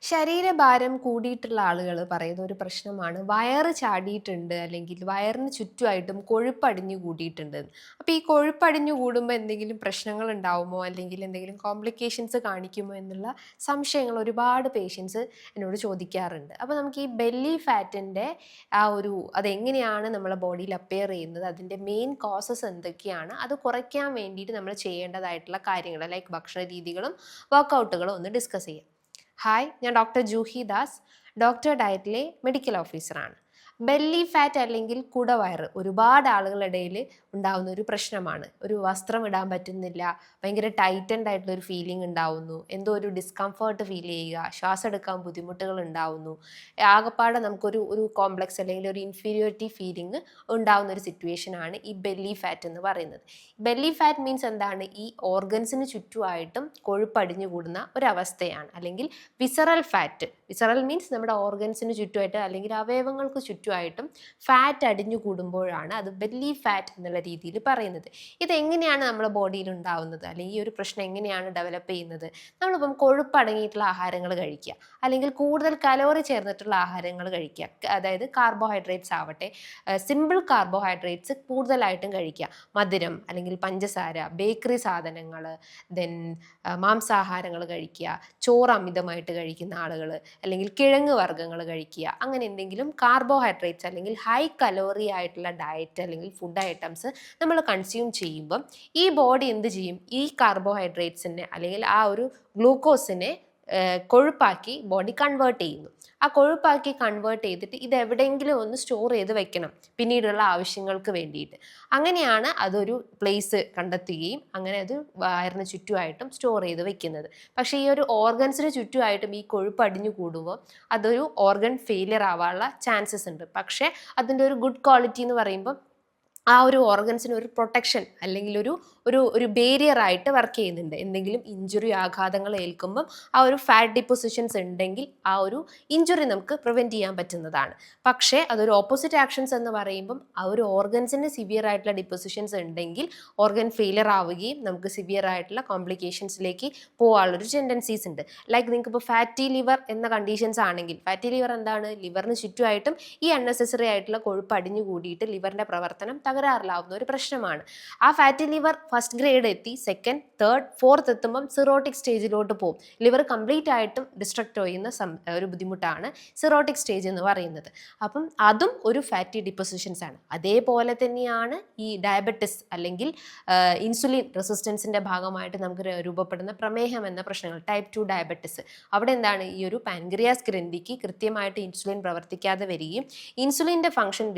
ശരീരഭാരം കൂടിയിട്ടുള്ള ആളുകൾ പറയുന്ന ഒരു പ്രശ്നമാണ് വയറ് ചാടിയിട്ടുണ്ട് അല്ലെങ്കിൽ വയറിന് ചുറ്റുമായിട്ടും കൊഴുപ്പടിഞ്ഞു കൂടിയിട്ടുണ്ട്. അപ്പോൾ ഈ കൊഴുപ്പടിഞ്ഞു കൂടുമ്പോൾ എന്തെങ്കിലും പ്രശ്നങ്ങൾ ഉണ്ടാവുമോ അല്ലെങ്കിൽ എന്തെങ്കിലും കോംപ്ലിക്കേഷൻസ് കാണിക്കുമോ എന്നുള്ള സംശയങ്ങൾ ഒരുപാട് പേഷ്യൻസ് എന്നോട് ചോദിക്കാറുണ്ട്. അപ്പോൾ നമുക്ക് ഈ ബെല്ലി ഫാറ്റിൻ്റെ അതെങ്ങനെയാണ് നമ്മളെ ബോഡിയിൽ അപ്പിയർ ചെയ്യുന്നത്, അതിൻ്റെ മെയിൻ കോസസ് എന്തൊക്കെയാണ്, അത് കുറയ്ക്കാൻ വേണ്ടിയിട്ട് നമ്മൾ ചെയ്യേണ്ടതായിട്ടുള്ള കാര്യങ്ങൾ ലൈക്ക് ഭക്ഷണ രീതികളും വർക്കൗട്ടുകളും ഒന്ന് ഡിസ്കസ് ചെയ്യാം. ഹായ്, ഞാൻ ഡോക്ടർ ജൂഹി ദാസ്, ഡോക്ടർ ഡയറ്റിലെ മെഡിക്കൽ ഓഫീസറാണ്. ബെല്ലി ഫാറ്റ് അല്ലെങ്കിൽ കുടവയറ് ഒരുപാട് ആളുകളുടെ ഇടയിൽ ഉണ്ടാവുന്ന ഒരു പ്രശ്നമാണ്. ഒരു വസ്ത്രം ഇടാൻ പറ്റുന്നില്ല, ഭയങ്കര ടൈറ്റൻഡ് ആയിട്ടുള്ള ഒരു ഫീലിംഗ് ഉണ്ടാവുന്നു, എന്തോ ഒരു ഡിസ്കംഫർട്ട് ഫീൽ ചെയ്യുക, ശ്വാസം എടുക്കാൻ ബുദ്ധിമുട്ടുകൾ ഉണ്ടാവുന്നു, ആകപ്പാടെ നമുക്കൊരു ഒരു കോംപ്ലക്സ് അല്ലെങ്കിൽ ഒരു ഇൻഫീരിയോറിറ്റി ഫീലിംഗ് ഉണ്ടാവുന്ന ഒരു സിറ്റുവേഷനാണ് ഈ ബെല്ലി ഫാറ്റ് എന്ന് പറയുന്നത്. ബെല്ലി ഫാറ്റ് മീൻസ് എന്താണ്? ഈ ഓർഗൻസിന് ചുറ്റുമായിട്ടും കൊഴുപ്പടിഞ്ഞു കൂടുന്ന ഒരവസ്ഥയാണ്. അല്ലെങ്കിൽ വിസറൽ ഫാറ്റ്. വിസറൽ മീൻസ് നമ്മുടെ ഓർഗൻസിന് ചുറ്റുമായിട്ട് അല്ലെങ്കിൽ അവയവങ്ങൾക്ക് ചുറ്റുമായിട്ടും ഫാറ്റ് അടിഞ്ഞു കൂടുമ്പോഴാണ് അത് ബെല്ലി ഫാറ്റ് എന്നുള്ള രീതിയിൽ പറയുന്നത്. ഇതെങ്ങനെയാണ് നമ്മുടെ ബോഡിയിൽ ഉണ്ടാവുന്നത് അല്ലെങ്കിൽ ഈ ഒരു പ്രശ്നം എങ്ങനെയാണ് ഡെവലപ്പ് ചെയ്യുന്നത്? നമ്മളിപ്പം കൊഴുപ്പടങ്ങിയിട്ടുള്ള ആഹാരങ്ങൾ കഴിക്കുക, അല്ലെങ്കിൽ കൂടുതൽ കലോറി ചേർന്നിട്ടുള്ള ആഹാരങ്ങൾ കഴിക്കുക, അതായത് കാർബോഹൈഡ്രേറ്റ്സ് ആവട്ടെ, സിമ്പിൾ കാർബോഹൈഡ്രേറ്റ്സ് കൂടുതലായിട്ടും കഴിക്കുക, മധുരം അല്ലെങ്കിൽ പഞ്ചസാര, ബേക്കറി സാധനങ്ങൾ, ദെൻ മാംസാഹാരങ്ങൾ കഴിക്കുക, ചോറ് അമിതമായിട്ട് കഴിക്കുന്ന ആളുകൾ, അല്ലെങ്കിൽ കിഴങ്ങ് വർഗ്ഗങ്ങൾ കഴിക്കുക, അങ്ങനെ എന്തെങ്കിലും കാർബോഹൈഡ്രേറ്റ്സ് അല്ലെങ്കിൽ ഹൈ കലോറി ആയിട്ടുള്ള ഡയറ്റ് അല്ലെങ്കിൽ ഫുഡ് ഐറ്റംസ് നമ്മൾ കൺസ്യൂം ചെയ്യുമ്പം ഈ ബോഡി എന്ത് ചെയ്യും? ഈ കാർബോഹൈഡ്രേറ്റ്സിനെ അല്ലെങ്കിൽ ആ ഒരു ഗ്ലൂക്കോസിനെ കൊഴുപ്പാക്കി ബോഡി കൺവേർട്ട് ചെയ്യുന്നു. ആ കൊഴുപ്പാക്കി കൺവേർട്ട് ചെയ്തിട്ട് ഇത് എവിടെയെങ്കിലും ഒന്ന് സ്റ്റോർ ചെയ്ത് വെക്കണം പിന്നീടുള്ള ആവശ്യങ്ങൾക്ക് വേണ്ടിയിട്ട്. അങ്ങനെയാണ് അതൊരു പ്ലേസ് കണ്ടെത്തുകയും അങ്ങനെ അത് വയറിന് ചുറ്റുമായിട്ടും സ്റ്റോർ ചെയ്ത് വെക്കുന്നത്. പക്ഷേ ഈ ഒരു ഓർഗൻസിന് ചുറ്റുമായിട്ടും ഈ കൊഴുപ്പ് അടിഞ്ഞു കൂടുമ്പോൾ അതൊരു ഓർഗൻ ഫെയിലിയർ ആവാനുള്ള ചാൻസസ് ഉണ്ട്. പക്ഷേ അതിൻ്റെ ഒരു ഗുഡ് ക്വാളിറ്റി എന്ന് പറയുമ്പോൾ ആ ഒരു ഓർഗൻസിന് ഒരു പ്രൊട്ടക്ഷൻ അല്ലെങ്കിൽ ഒരു ഒരു ഒരു ബാരിയർ ആയിട്ട് വർക്ക് ചെയ്യുന്നുണ്ട്. എന്തെങ്കിലും ഇഞ്ചുറി ആഘാതങ്ങൾ ഏൽക്കുമ്പം ആ ഒരു ഫാറ്റ് ഡിപ്പോസിഷൻസ് ഉണ്ടെങ്കിൽ ആ ഒരു ഇഞ്ചുറി നമുക്ക് പ്രിവെൻറ്റ് ചെയ്യാൻ പറ്റുന്നതാണ്. പക്ഷേ അതൊരു ഓപ്പോസിറ്റ് ആക്ഷൻസ് എന്ന് പറയുമ്പം ആ ഒരു ഓർഗൻസിന് സിവിയർ ആയിട്ടുള്ള ഡിപ്പോസിഷൻസ് ഉണ്ടെങ്കിൽ ഓർഗൻ ഫെയിലിയർ ആവുകയും നമുക്ക് സിവിയർ ആയിട്ടുള്ള കോംപ്ലിക്കേഷൻസിലേക്ക് പോകാനുള്ളൊരു ടെൻഡൻസീസ് ഉണ്ട്. ലൈക്ക് നിങ്ങൾക്ക് ഇപ്പോൾ ഫാറ്റി ലിവർ എന്ന കണ്ടീഷൻസ് ആണെങ്കിൽ, ഫാറ്റി ലിവർ എന്താണ്? ലിവറിന് ചുറ്റുമായിട്ടും ഈ അൺനെസസറി ആയിട്ടുള്ള കൊഴുപ്പ് അടിഞ്ഞു കൂടിയിട്ട് ലിവറിൻ്റെ പ്രവർത്തനം തകരാറിലാവുന്ന ഒരു പ്രശ്നമാണ്. ആ ഫാറ്റി ലിവർ ഫസ്റ്റ് ഗ്രേഡ് എത്തി സെക്കൻഡ്, തേർഡ്, ഫോർത്ത് എത്തുമ്പം സിറോട്ടിക് സ്റ്റേജിലോട്ട് പോകും. ലിവർ കംപ്ലീറ്റ് ആയിട്ടും ഡിസ്ട്രക്ട് ചെയ്യുന്ന ഒരു ബുദ്ധിമുട്ടാണ് സിറോട്ടിക് സ്റ്റേജ് എന്ന് പറയുന്നത്. അപ്പം അതും ഒരു ഫാറ്റി ഡിപ്പോസിഷൻസ് ആണ്. അതേപോലെ തന്നെയാണ് ഈ ഡയബറ്റിസ് അല്ലെങ്കിൽ ഇൻസുലിൻ റെസിസ്റ്റൻസിൻ്റെ ഭാഗമായിട്ട് നമുക്ക് രൂപപ്പെടുന്ന പ്രമേഹം എന്ന പ്രശ്നങ്ങൾ, ടൈപ്പ് 2 ഡയബറ്റിസ്. അവിടെ എന്താണ്? ഈ ഒരു പാൻക്രിയാസ് ഗ്രന്ഥിക്ക് കൃത്യമായിട്ട് ഇൻസുലിൻ പ്രവർത്തിക്കാതെ വരികയും ഇൻസുലിൻ്റെ ഫംഗ്ഷൻ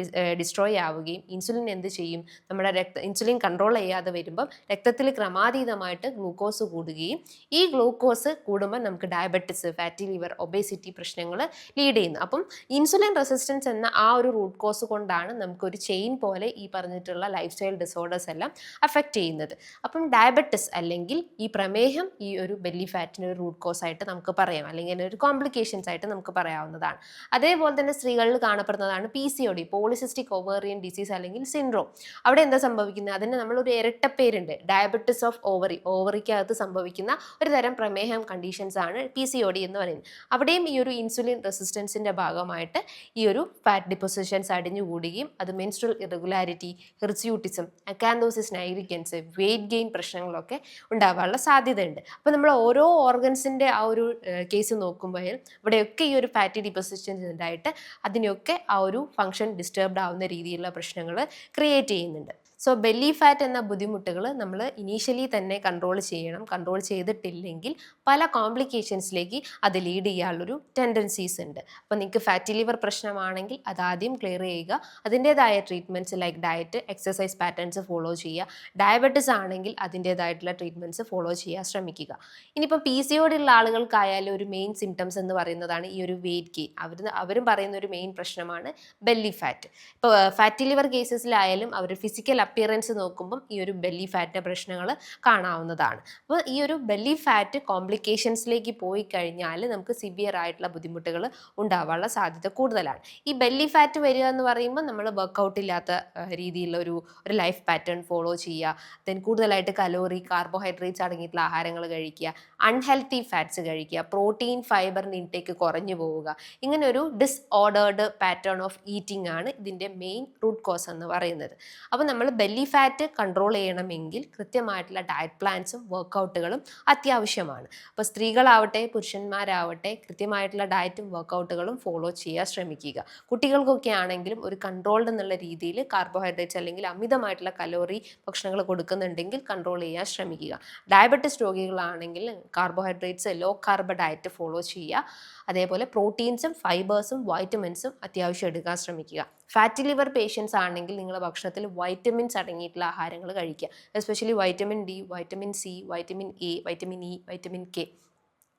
ഡിസ്ട്രോയ് ആവുകയും ഇൻസുലിൻ എന്ത് ചെയ്യും? നമ്മുടെ ഇൻസുലിൻ കൺട്രോൾ ചെയ്യാതെ വരുമ്പം രക്തത്തിൽ ക്രമാതീതമായിട്ട് ഗ്ലൂക്കോസ് കൂടുകയും ഈ ഗ്ലൂക്കോസ് കൂടുമ്പോൾ നമുക്ക് ഡയബറ്റിസ്, ഫാറ്റി ലിവർ, ഒബേസിറ്റി പ്രശ്നങ്ങൾ ലീഡ് ചെയ്യുന്നു. അപ്പം ഇൻസുലിൻ റെസിസ്റ്റൻസ് എന്ന ആ ഒരു റൂട്ട് കോസ് കൊണ്ടാണ് നമുക്കൊരു ചെയിൻ പോലെ ഈ പറഞ്ഞിട്ടുള്ള ലൈഫ് സ്റ്റൈൽ ഡിസോർഡേഴ്സ് എല്ലാം അഫക്റ്റ് ചെയ്യുന്നത്. അപ്പം ഡയബറ്റിസ് അല്ലെങ്കിൽ ഈ പ്രമേഹം ഈ ഒരു ബെല്ലി ഫാറ്റിൻ്റെ ഒരു റൂട്ട് കോസ് ആയിട്ട് നമുക്ക് പറയാം, അല്ലെങ്കിൽ ഒരു കോംപ്ലിക്കേഷൻസ് ആയിട്ട് നമുക്ക് പറയാവുന്നതാണ്. അതേപോലെ തന്നെ സ്ത്രീകളിൽ കാണപ്പെടുന്നതാണ് PCOD, പോളിസിസ്റ്റിക് ഓവേറിയൻ ഡിസീസ് അല്ലെങ്കിൽ സിൻഡ്രോം. അവിടെ എന്താ സംഭവിക്കുന്നത്? അതിന് നമ്മളൊരു ഇരട്ടപ്പേരുണ്ട്, ഡയബറ്റിസ് ഓഫ് ഓവറി. ഓവറിക്കകത്ത് സംഭവിക്കുന്ന ഒരു തരം പ്രമേഹം കണ്ടീഷൻസ് ആണ് PCOD എന്ന് പറയുന്നത്. അവിടെയും ഈ ഒരു ഇൻസുലിൻ റെസിസ്റ്റൻസിൻ്റെ ഭാഗമായിട്ട് ഈ ഒരു ഫാറ്റ് ഡിപ്പോസിഷൻസ് അടിഞ്ഞുകൂടുകയും അത് menstrual irregularity, hirsutism, acanthosis nigricans, weight gain പ്രശ്നങ്ങളൊക്കെ ഉണ്ടാവാനുള്ള സാധ്യതയുണ്ട്. അപ്പോൾ നമ്മൾ ഓരോ ഓർഗൻസിൻ്റെ ആ ഒരു കേസ് നോക്കുമ്പോൾ ഇവിടെയൊക്കെ ഈ ഒരു ഫാറ്റി ഡിപ്പോസിഷൻസ് ഉണ്ടായിട്ട് അതിനെയൊക്കെ ആ ഒരു ഫംഗ്ഷൻ ഡിസ്റ്റർബ്ഡ് ആവുന്ന രീതിയിലുള്ള പ്രശ്നങ്ങൾ ക്രിയേറ്റ് ചെയ്യുന്നുണ്ട്. സോ ബെല്ലി ഫാറ്റ് എന്ന ബുദ്ധിമുട്ടുകൾ നമ്മൾ ഇനീഷ്യലി തന്നെ കൺട്രോൾ ചെയ്യണം. കൺട്രോൾ ചെയ്തിട്ടില്ലെങ്കിൽ പല കോംപ്ലിക്കേഷൻസിലേക്ക് അത് ലീഡ് ചെയ്യാനുള്ളൊരു ടെൻഡൻസീസ് ഉണ്ട്. അപ്പോൾ നിങ്ങൾക്ക് ഫാറ്റി ലിവർ പ്രശ്നമാണെങ്കിൽ അതാദ്യം ക്ലിയർ ചെയ്യുക. അതിൻ്റേതായ treatments like diet, exercise patterns follow ചെയ്യുക. ഡയബറ്റിസ് ആണെങ്കിൽ അതിൻ്റേതായിട്ടുള്ള ട്രീറ്റ്മെൻറ്റ്സ് ഫോളോ ചെയ്യാൻ ശ്രമിക്കുക. ഇനിയിപ്പോൾ PCOD ഉള്ള ആളുകൾക്കായാലും ഒരു മെയിൻ സിംറ്റംസ് എന്ന് പറയുന്നതാണ് ഈ ഒരു വെയിറ്റ് ഗെയിൻ. അവരും പറയുന്ന ഒരു മെയിൻ പ്രശ്നമാണ് ബെല്ലി ഫാറ്റ്. ഇപ്പോൾ ഫാറ്റി ലിവർ കേസസിലായാലും അവർ ഫിസിക്കൽ അപ്പിയറൻസ് നോക്കുമ്പം ഈ ഒരു ബെല്ലി ഫാറ്റിൻ്റെ പ്രശ്നങ്ങൾ കാണാവുന്നതാണ്. അപ്പോൾ ഈ ഒരു ബെല്ലി ഫാറ്റ് കോംപ്ലിക്കേഷൻസിലേക്ക് പോയി കഴിഞ്ഞാൽ നമുക്ക് സിവിയർ ആയിട്ടുള്ള ബുദ്ധിമുട്ടുകൾ ഉണ്ടാവാനുള്ള സാധ്യത കൂടുതലാണ്. ഈ ബെല്ലി ഫാറ്റ് വരിക എന്ന് പറയുമ്പോൾ നമ്മൾ വർക്കൗട്ട് ഇല്ലാത്ത രീതിയിലുള്ള ഒരു ലൈഫ് പാറ്റേൺ ഫോളോ ചെയ്യുക, ദെൻ കൂടുതലായിട്ട് കലോറി കാർബോഹൈഡ്രേറ്റ്സ് അടങ്ങിയിട്ടുള്ള ആഹാരങ്ങൾ കഴിക്കുക, അൺഹെൽത്തി ഫാറ്റ്സ് കഴിക്കുക, പ്രോട്ടീൻ ഫൈബറിൻ്റെ ഇൻടേക്ക് കുറഞ്ഞു പോവുക. ഇങ്ങനെ ഒരു ഡിസ്ഓർഡേർഡ് പാറ്റേൺ ഓഫ് ഈറ്റിംഗ് ആണ് ഇതിൻ്റെ മെയിൻ റൂട്ട് കോസ് എന്ന് പറയുന്നത്. അപ്പോൾ നമ്മൾ ബെല്ലി ഫാറ്റ് കൺട്രോൾ ചെയ്യണമെങ്കിൽ കൃത്യമായിട്ടുള്ള ഡയറ്റ് പ്ലാൻസും വർക്കൗട്ടുകളും അത്യാവശ്യമാണ്. അപ്പോൾ സ്ത്രീകളാവട്ടെ പുരുഷന്മാരാവട്ടെ കൃത്യമായിട്ടുള്ള ഡയറ്റും വർക്കൗട്ടുകളും ഫോളോ ചെയ്യാൻ ശ്രമിക്കുക. കുട്ടികൾക്കൊക്കെ ആണെങ്കിലും ഒരു കൺട്രോൾഡ് എന്നുള്ള രീതിയിൽ കാർബോഹൈഡ്രേറ്റ്സ് അല്ലെങ്കിൽ അമിതമായിട്ടുള്ള കലോറി ഭക്ഷണങ്ങൾ കൊടുക്കുന്നുണ്ടെങ്കിൽ കൺട്രോൾ ചെയ്യാൻ ശ്രമിക്കുക. ഡയബറ്റിസ് രോഗികളാണെങ്കിൽ carbohydrates low carb diet follow ചെയ്യുക. അതേപോലെ പ്രോട്ടീൻസും ഫൈബേഴ്സും വൈറ്റമിൻസും അത്യാവശ്യം എടുക്കാൻ ശ്രമിക്കുക. ഫാറ്റി ലിവർ പേഷ്യൻസ് ആണെങ്കിൽ നിങ്ങളുടെ ഭക്ഷണത്തിൽ വൈറ്റമിൻസ് അടങ്ങിയിട്ടുള്ള ആഹാരങ്ങൾ കഴിക്കുക. Especially vitamin D, vitamin C, vitamin A, vitamin E, vitamin K,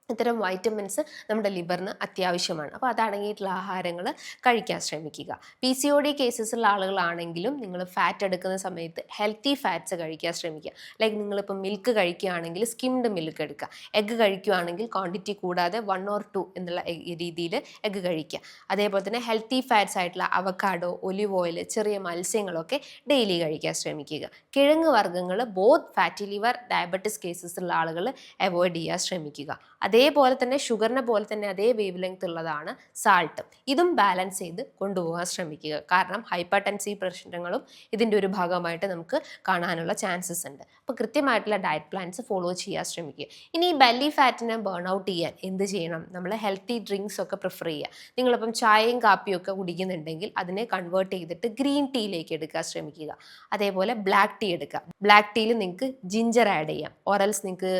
ഇത്തരം വൈറ്റമിൻസ് നമ്മുടെ ലിവറിന് അത്യാവശ്യമാണ്. അപ്പോൾ അതടങ്ങിയിട്ടുള്ള ആഹാരങ്ങൾ കഴിക്കാൻ ശ്രമിക്കുക. PCOD കേസസുള്ള ആളുകളാണെങ്കിലും നിങ്ങൾ ഫാറ്റ് എടുക്കുന്ന സമയത്ത് ഹെൽത്തി ഫാറ്റ്സ് കഴിക്കാൻ ശ്രമിക്കുക. ലൈക്ക് നിങ്ങളിപ്പോൾ മിൽക്ക് കഴിക്കുകയാണെങ്കിൽ സ്കിംഡ് മിൽക്ക് എടുക്കുക. എഗ്ഗ് കഴിക്കുകയാണെങ്കിൽ ക്വാണ്ടിറ്റി കൂടാതെ 1 or 2 എന്നുള്ള രീതിയിൽ എഗ്ഗ് കഴിക്കുക. അതേപോലെ തന്നെ ഹെൽത്തി ഫാറ്റ്സ് ആയിട്ടുള്ള അവക്കാഡോ, ഒലിവ് ഓയിൽ, ചെറിയ മത്സ്യങ്ങളൊക്കെ ഡെയിലി കഴിക്കാൻ ശ്രമിക്കുക. കിഴങ്ങ് വർഗ്ഗങ്ങൾ ബോത്ത് ഫാറ്റി ലിവർ ഡയബറ്റിസ് കേസസുള്ള ആളുകൾ അവോയ്ഡ് ചെയ്യാൻ ശ്രമിക്കുക. അതേപോലെ തന്നെ ഷുഗറിനെ പോലെ തന്നെ അതേ വേവ് ലെങ്ത് ഉള്ളതാണ് സാൾട്ട്. ഇതും ബാലൻസ് ചെയ്ത് കൊണ്ടുപോകാൻ ശ്രമിക്കുക. കാരണം ഹൈപ്പർ ടെൻസീവ് പ്രശ്നങ്ങളും ഇതിൻ്റെ ഒരു ഭാഗമായിട്ട് നമുക്ക് കാണാനുള്ള ചാൻസസ് ഉണ്ട്. അപ്പോൾ കൃത്യമായിട്ടുള്ള ഡയറ്റ് പ്ലാൻസ് ഫോളോ ചെയ്യാൻ ശ്രമിക്കുക. ഇനി ഈ ബെല്ലി ഫാറ്റിനെ ബേൺ ഔട്ട് ചെയ്യാൻ എന്ത് ചെയ്യണം? നമ്മൾ ഹെൽത്തി ഡ്രിങ്ക്സ് ഒക്കെ പ്രിഫർ ചെയ്യുക. നിങ്ങളിപ്പം ചായയും കാപ്പിയും ഒക്കെ കുടിക്കുന്നുണ്ടെങ്കിൽ അതിനെ കൺവേർട്ട് ചെയ്തിട്ട് ഗ്രീൻ ടീയിലേക്ക് എടുക്കാൻ ശ്രമിക്കുക. അതേപോലെ ബ്ലാക്ക് ടീ എടുക്കുക. ബ്ലാക്ക് ടീയിൽ നിങ്ങൾക്ക് ജിഞ്ചർ ആഡ് ചെയ്യാം, ഓറൽസ് നിങ്ങൾക്ക്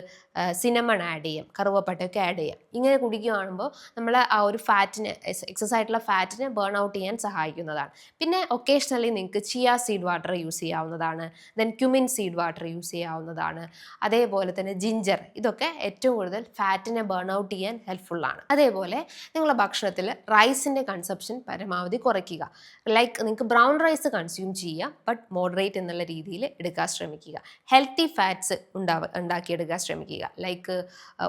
സിനമൺ ആഡ് ചെയ്യാം, കറുവപ്പട്ടയൊക്കെ ആഡ് ചെയ്യാം. ഇങ്ങനെ കുടിക്കുകയാകുമ്പോൾ നമ്മൾ ആ ഒരു ഫാറ്റിനെ എക്സസ് ആയിട്ടുള്ള ഫാറ്റിനെ ബേൺ ഔട്ട് ചെയ്യാൻ സഹായിക്കുന്നതാണ്. പിന്നെ ഒക്കേഷണലി നിങ്ങൾക്ക് ചിയ സീഡ് വാട്ടർ യൂസ് ചെയ്യാവുന്നതാണ്. Then cumin seed water use ചെയ്യാവുന്നതാണ്. അതേപോലെ തന്നെ ജിഞ്ചർ, ഇതൊക്കെ ഏറ്റവും കൂടുതൽ ഫാറ്റിനെ ബേൺ ഔട്ട് ചെയ്യാൻ ഹെൽപ്ഫുള്ളാണ്. അതേപോലെ നിങ്ങളുടെ ഭക്ഷണത്തിൽ റൈസിൻ്റെ കൺസപ്ഷൻ പരമാവധി കുറയ്ക്കുക. ലൈക്ക് നിങ്ങൾക്ക് ബ്രൗൺ റൈസ് കൺസ്യൂം ചെയ്യുക, ബട്ട് മോഡറേറ്റ് എന്നുള്ള രീതിയിൽ എടുക്കാൻ ശ്രമിക്കുക. ഹെൽത്തി ഫാറ്റ്സ് ഉണ്ടാക്കിയെടുക്കാൻ ശ്രമിക്കുക. Like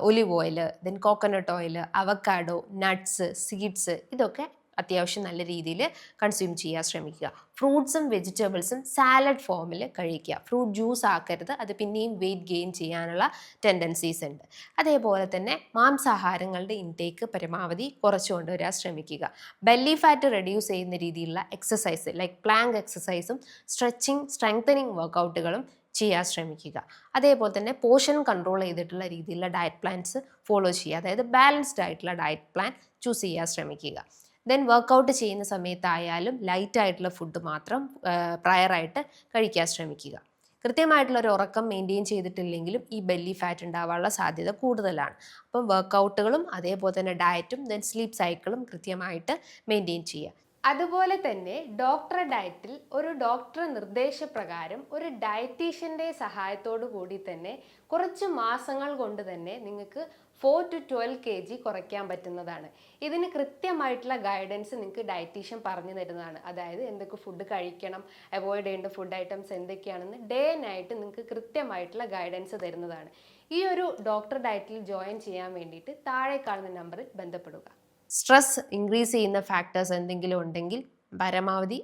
olive oil, then coconut oil, avocado, nuts, seeds, ഇതൊക്കെ അത്യാവശ്യം നല്ല രീതിയിൽ കൺസ്യൂം ചെയ്യാൻ ശ്രമിക്കുക. ഫ്രൂട്ട്സും വെജിറ്റബിൾസും സാലഡ് ഫോമിൽ കഴിക്കുക. ഫ്രൂട്ട് ജ്യൂസ് ആക്കരുത്, അത് പിന്നെയും വെയിറ്റ് ഗെയിൻ ചെയ്യാനുള്ള ടെൻഡൻസീസ് ഉണ്ട്. അതേപോലെ തന്നെ മാംസാഹാരങ്ങളുടെ ഇൻടേക്ക് പരമാവധി കുറച്ചു കൊണ്ടുവരാൻ ശ്രമിക്കുക. ബെല്ലി ഫാറ്റ് റെഡ്യൂസ് ചെയ്യുന്ന രീതിയിലുള്ള എക്സസൈസ് ലൈക്ക് പ്ലാങ്ക് എക്സസൈസും സ്ട്രെച്ചിങ് സ്ട്രെങ്തനിങ് വർക്കൗട്ടുകളും ചെയ്യാൻ ശ്രമിക്കുക. അതേപോലെ തന്നെ പോർഷൻ കൺട്രോൾ ചെയ്തിട്ടുള്ള രീതിയിലുള്ള ഡയറ്റ് പ്ലാൻസ് ഫോളോ ചെയ്യുക. അതായത് ബാലൻസ്ഡ് ആയിട്ടുള്ള ഡയറ്റ് പ്ലാൻ ചൂസ് ചെയ്യാൻ ശ്രമിക്കുക. ദെൻ വർക്കൗട്ട് ചെയ്യുന്ന സമയത്തായാലും ലൈറ്റ് ആയിട്ടുള്ള ഫുഡ് മാത്രം പ്രയറായിട്ട് കഴിക്കാൻ ശ്രമിക്കുക. കൃത്യമായിട്ടുള്ള ഒരു ഉറക്കം മെയിൻറ്റെയിൻ ചെയ്തിട്ടില്ലെങ്കിലും ഈ ബെല്ലി ഫാറ്റ് ഉണ്ടാവാനുള്ള സാധ്യത കൂടുതലാണ്. അപ്പം വർക്കൗട്ടുകളും അതേപോലെ തന്നെ ഡയറ്റും ദെൻ സ്ലീപ്പ് സൈക്കിളും കൃത്യമായിട്ട് മെയിൻറ്റെയിൻ ചെയ്യുക. അതുപോലെ തന്നെ ഡോക്ടർ ഡയറ്റിൽ ഒരു ഡോക്ടർ നിർദ്ദേശപ്രകാരം ഒരു ഡയറ്റീഷ്യൻ്റെ സഹായത്തോടു കൂടി തന്നെ കുറച്ച് മാസങ്ങൾ കൊണ്ട് തന്നെ നിങ്ങൾക്ക് 4 to 12 kg കുറയ്ക്കാൻ പറ്റുന്നതാണ്. ഇതിന് കൃത്യമായിട്ടുള്ള ഗൈഡൻസ് നിങ്ങൾക്ക് ഡയറ്റീഷ്യൻ പറഞ്ഞു തരുന്നതാണ്. അതായത് എന്തൊക്കെ ഫുഡ് കഴിക്കണം, അവോയ്ഡ് ചെയ്യേണ്ട ഫുഡ് ഐറ്റംസ് എന്തൊക്കെയാണെന്ന് ഡേ നൈറ്റ് നിങ്ങൾക്ക് കൃത്യമായിട്ടുള്ള ഗൈഡൻസ് തരുന്നതാണ്. ഈ ഒരു ഡോക്ടർ ഡയറ്റിൽ ജോയിൻ ചെയ്യാൻ വേണ്ടിയിട്ട് താഴെ കാണുന്ന നമ്പറിൽ ബന്ധപ്പെടുക. സ്ട്രെസ് ഇൻക്രീസ് ചെയ്യുന്ന ഫാക്ടേഴ്സ് എന്തെങ്കിലും ഉണ്ടെങ്കിൽ പരമാവധി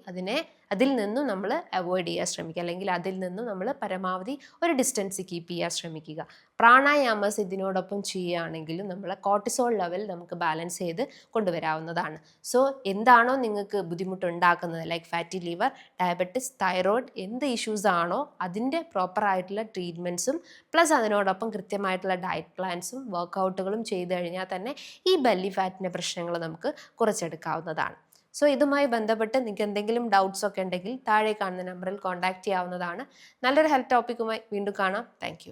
അതിൽ നിന്നും നമ്മൾ അവോയ്ഡ് ചെയ്യാൻ ശ്രമിക്കുക, അല്ലെങ്കിൽ അതിൽ നിന്നും നമ്മൾ പരമാവധി ഒരു ഡിസ്റ്റൻസ് കീപ്പ് ചെയ്യാൻ ശ്രമിക്കുക. പ്രാണായാമസ് ഇതിനോടൊപ്പം ചെയ്യുകയാണെങ്കിലും നമ്മളെ കോർട്ടിസോൾ ലെവൽ നമുക്ക് ബാലൻസ് ചെയ്ത് കൊണ്ടുവരാവുന്നതാണ്. സോ എന്താണോ നിങ്ങൾക്ക് ബുദ്ധിമുട്ടുണ്ടാക്കുന്നത് like fatty liver, diabetes, thyroid, എന്ത് ഇഷ്യൂസ് ആണോ അതിൻ്റെ പ്രോപ്പറായിട്ടുള്ള ട്രീറ്റ്മെൻറ്റ്സും പ്ലസ് അതിനോടൊപ്പം കൃത്യമായിട്ടുള്ള ഡയറ്റ് പ്ലാൻസും വർക്കൗട്ടുകളും ചെയ്തു കഴിഞ്ഞാൽ തന്നെ ഈ ബെല്ലി ഫാറ്റിൻ്റെ പ്രശ്നങ്ങൾ നമുക്ക് കുറച്ചെടുക്കാവുന്നതാണ്. സോ ഇതുമായി ബന്ധപ്പെട്ട് നിങ്ങൾക്ക് എന്തെങ്കിലും ഡൗട്ട്സ് ഒക്കെ ഉണ്ടെങ്കിൽ താഴെ കാണുന്ന നമ്പറിൽ കോൺടാക്റ്റ് ചെയ്യാവുന്നതാണ്. നല്ലൊരു ഹെൽത്ത് ടോപ്പിക്കുമായി വീണ്ടും കാണാം. താങ്ക്